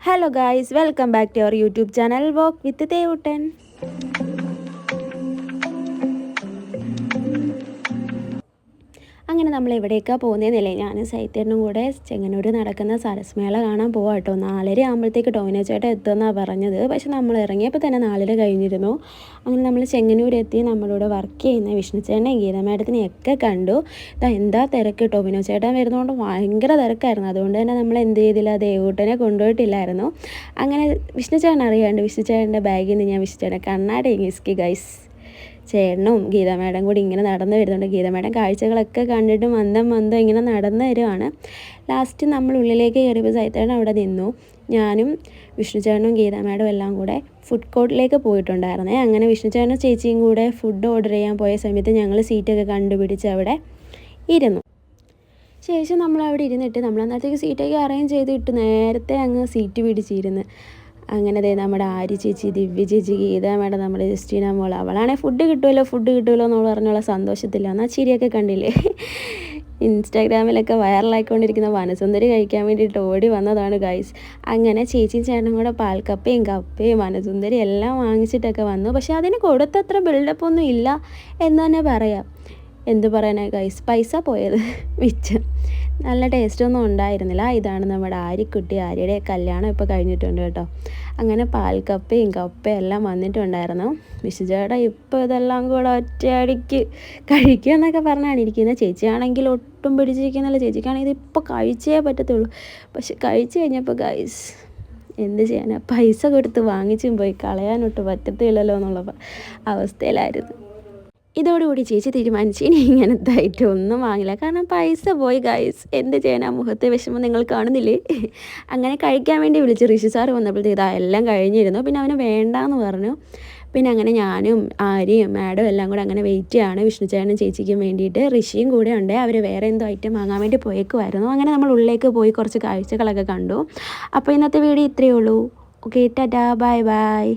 Hello guys, welcome back to our YouTube channel Walk with Devuten. അങ്ങനെ നമ്മൾ എവിടേക്കാണ് പോകുന്നതെന്നില്ലേ, ഞാൻ സൈത്തേട്ടനും കൂടെ ചെങ്ങന്നൂർ നടക്കുന്ന സരസ്മേള കാണാൻ പോവാം കേട്ടോ. 4:30 ആകുമ്പോഴത്തേക്ക് ടോവിനോ ചേട്ടൻ എത്തുമെന്നാണ് പറഞ്ഞത്. പക്ഷെ നമ്മൾ ഇറങ്ങിയപ്പോൾ തന്നെ 4:30 കഴിഞ്ഞിരുന്നു. അങ്ങനെ നമ്മൾ ചെങ്ങന്നൂരെത്തി നമ്മളോട് വർക്ക് ചെയ്യുന്ന വിഷ്ണു ചേട്ടനെയും ഗീത മാഡത്തിനെയും ഒക്കെ കണ്ടു. എന്താ തിരക്ക്, ടോവിനോ ചേട്ടൻ വരുന്നതുകൊണ്ട് ഭയങ്കര തിരക്കായിരുന്നു. അതുകൊണ്ട് തന്നെ നമ്മൾ എന്ത് ചെയ്തില്ല, ദേവൂട്ടനെ കൊണ്ടുപോയിട്ടില്ലായിരുന്നു. അങ്ങനെ വിഷ്ണു ചേട്ടൻ അറിയാണ്ട് വിഷ്ണു ചേട്ടൻ്റെ ബാഗിൽ നിന്ന് ഞാൻ വിഷ്ണു ചേട്ടൻ കണ്ണാടി ഇസ്കി ഗൈസ്. ചേട്ടനും ഗീത മാഡം കൂടി ഇങ്ങനെ നടന്നു വരുന്നുണ്ട്. ഗീത മാഡം കാഴ്ചകളൊക്കെ കണ്ടിട്ട് മന്ദം ഇങ്ങനെ നടന്നു വരുവാണ്. ലാസ്റ്റ് നമ്മൾ ഉള്ളിലേക്ക് കയറിയപ്പോൾ സൈത്തേട്ടൻ അവിടെ നിന്നു. ഞാനും വിഷ്ണു ചേട്ടനും ഗീത മാഡം എല്ലാം കൂടെ ഫുഡ് കോർട്ടിലേക്ക് പോയിട്ടുണ്ടായിരുന്നേ. അങ്ങനെ വിഷ്ണു ചേട്ടനും ചേച്ചിയും കൂടെ ഫുഡ് ഓർഡർ ചെയ്യാൻ പോയ സമയത്ത് ഞങ്ങൾ സീറ്റൊക്കെ കണ്ടുപിടിച്ച് അവിടെ ഇരുന്നു. ശേഷം നമ്മളവിടെ ഇരുന്നിട്ട് നമ്മളന്നത്തേക്ക് സീറ്റൊക്കെ അറേഞ്ച് ചെയ്തിട്ട് നേരത്തെ അങ്ങ് സീറ്റ് പിടിച്ചിരുന്ന്. അങ്ങനെ നമ്മുടെ ആര്യ ചേച്ചി, ദിവ്യ ചേച്ചി, ഗീത മാഡം, നമ്മുടെ ജസ്റ്റീന മോൾ, അവളാണെങ്കിൽ ഫുഡ് കിട്ടുമല്ലോ എന്ന് പറഞ്ഞുള്ള സന്തോഷത്തില്ല. എന്നാൽ ചിരിയൊക്കെ കണ്ടില്ലേ. ഇൻസ്റ്റാഗ്രാമിലൊക്കെ വൈറലായിക്കൊണ്ടിരിക്കുന്ന വനസുന്ദരി കഴിക്കാൻ വേണ്ടിയിട്ട് ഓടി വന്നതാണ് ഗൈസ്. അങ്ങനെ ചേച്ചിയും ചേട്ടനും കൂടെ പാൽക്കപ്പയും കപ്പയും വനസുന്ദരി എല്ലാം വാങ്ങിച്ചിട്ടൊക്കെ വന്നു. പക്ഷെ അതിന് കൊടുത്തത്ര ബിൽഡപ്പൊന്നും ഇല്ല എന്ന് തന്നെ പറയാം. എന്ത് പറയാനാ ഗൈസ്, പൈസ പോയത് മിച്ചം. നല്ല ടേസ്റ്റൊന്നും ഉണ്ടായിരുന്നില്ല. ഇതാണ് നമ്മുടെ ആര്യക്കുട്ടി. ആര്യയുടെ കല്യാണം ഇപ്പോൾ കഴിഞ്ഞിട്ടുണ്ട് കേട്ടോ. അങ്ങനെ പാൽക്കപ്പയും കപ്പയും എല്ലാം വന്നിട്ടുണ്ടായിരുന്നു. വിശുചേട്ടാ ഇപ്പോൾ ഇതെല്ലാം കൂടെ ഒറ്റയടിക്ക് കഴിക്കുമെന്നൊക്കെ പറഞ്ഞാണ് ഇരിക്കുന്നത്. ചേച്ചിയാണെങ്കിൽ ഒട്ടും പിടിച്ചിരിക്കുന്നില്ല. ചേച്ചിക്കാണെങ്കിൽ ഇതിപ്പോൾ കഴിച്ചേ പറ്റത്തുള്ളൂ. പക്ഷെ കഴിച്ചു കഴിഞ്ഞപ്പോൾ ഗൈസ് എന്ത് ചെയ്യാനാ, പൈസ കൊടുത്ത് വാങ്ങിച്ചും പോയി കളയാനൊട്ട് പറ്റത്തില്ലല്ലോ എന്നുള്ള അവസ്ഥയിലായിരുന്നു. ഇതോടുകൂടി ചേച്ചി തീരുമാനിച്ചു ഇനി ഇങ്ങനത്തായിട്ട് ഒന്നും വാങ്ങില്ല. കാരണം പൈസ പോയി ഗൈസ്. എന്ത് ചെയ്യാനാ, മുഖത്തെ വിഷമം നിങ്ങൾ കാണുന്നില്ലേ. അങ്ങനെ കഴിക്കാൻ വേണ്ടി വിളിച്ച് ഋഷി സാറ് വന്നപ്പോഴത്തേക്ക് എല്ലാം കഴിഞ്ഞിരുന്നു. പിന്നെ അവന് വേണ്ടാന്ന് പറഞ്ഞു. പിന്നെ അങ്ങനെ ഞാനും ആര്യയും മാഡം എല്ലാം കൂടെ അങ്ങനെ വെയിറ്റ് ചെയ്യാണ് വിഷ്ണു ചേട്ടനും ചേച്ചിക്കും വേണ്ടിയിട്ട്. ഋഷിയും കൂടെ ഉണ്ട്. അവർ വേറെ എന്തോ ഐറ്റം വാങ്ങാൻ വേണ്ടി പോയേക്കുമായിരുന്നു. അങ്ങനെ നമ്മൾ ഉള്ളിലേക്ക് പോയി കുറച്ച് കാഴ്ചകളൊക്കെ കണ്ടു. അപ്പോൾ ഇന്നത്തെ വീഡിയോ ഇത്രയേ ഉള്ളൂ. Okay, Tata, bye bye.